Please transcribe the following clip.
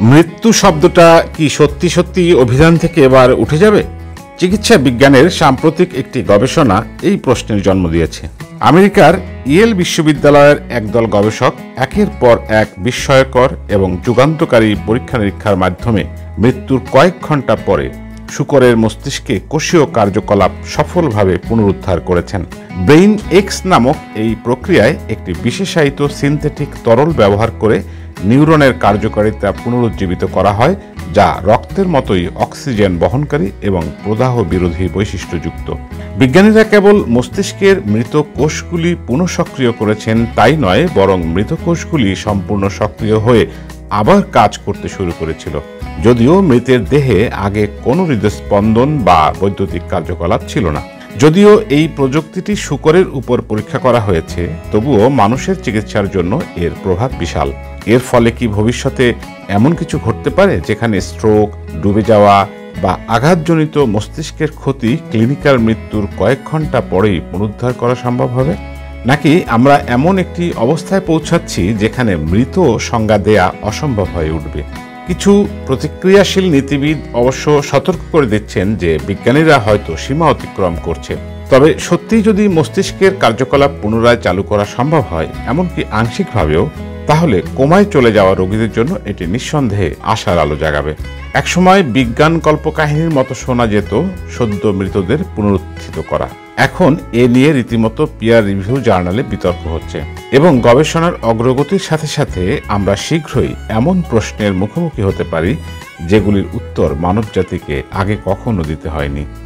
মৃত্যু শব্দটা কি সত্যি সত্যি অভিধান থেকে এবার উঠে যাবে? চিকিৎসা বিজ্ঞানের সাম্প্রতিক একটি গবেষণা এই প্রশ্নের জন্ম দিয়েছে। আমেরিকার ইয়েল বিশ্ববিদ্যালয়ের একদল গবেষক একের পর এক বিস্ময়কর এবং যুগান্তকারী পরীক্ষা নিরীক্ষার মাধ্যমে মৃত্যুর কয়েক ঘন্টা পরে শূকরের মস্তিষ্কে কোষীয় কার্যকলাপ সফলভাবে পুনরুদ্ধার করেছেন। ব্রেইন এক্স নামক এই প্রক্রিয়ায় একটি বিশেষায়িত সিনথেটিক তরল ব্যবহার করে নিউরনের কার্যকারিতা পুনরুজ্জীবিত করা হয়, যা রক্তের মতোই অক্সিজেন বহনকারী এবং প্রদাহ বিরোধী বৈশিষ্ট্যযুক্ত। বিজ্ঞানীরা কেবল মস্তিষ্কের মৃত কোষগুলি পুনঃসক্রিয় করেছেন তাই নয়, বরং মৃত কোষগুলি সম্পূর্ণ সক্রিয় হয়ে আবার কাজ করতে শুরু করেছিল। যদিও মৃতের দেহে আগে কোনো হৃদস্পন্দন বা বৈদ্যুতিক কার্যকলাপ ছিল না। যদিও এই প্রযুক্তিটি শূকরের উপর পরীক্ষা করা হয়েছে, তবুও মানুষের চিকিৎসার জন্য এর প্রভাব বিশাল। এর ফলে কি ভবিষ্যতে এমন কিছু ঘটতে পারে যেখানে স্ট্রোক, ডুবে যাওয়া বা আঘাতজনিত মস্তিষ্কের ক্ষতি ক্লিনিক্যাল মৃত্যুর কয়েক ঘন্টা পরেই পুনরুদ্ধার করা সম্ভব হবে? নাকি আমরা এমন একটি অবস্থায় পৌঁছাচ্ছি যেখানে মৃত সংজ্ঞা দেয়া অসম্ভব হয়ে উঠবে? কিছু প্রতিক্রিয়াশীল নীতিবিদ অবশ্য সতর্ক করে দিচ্ছেন যে বিজ্ঞানীরা হয়তো সীমা অতিক্রম করছে। তবে সত্যিই যদি মস্তিষ্কের কার্যকলাপ পুনরায় চালু করা সম্ভব হয়, এমনকি আংশিকভাবেও, তাহলে কোমায় চলে যাওয়া রোগীদের জন্য এটি নিঃসন্দেহে আশার আলো জাগাবে। একসময় বিজ্ঞান কল্পকাহিনীর মতো শোনা যেত সদ্য মৃতদের পুনরুত্থিত করা। এখন এ নিয়ে রীতিমতো পিয়ার রিভিউ জার্নালে বিতর্ক হচ্ছে এবং গবেষণার অগ্রগতির সাথে সাথে আমরা শীঘ্রই এমন প্রশ্নের মুখোমুখি হতে পারি যেগুলির উত্তর মানবজাতিকে আগে কখনো দিতে হয়নি।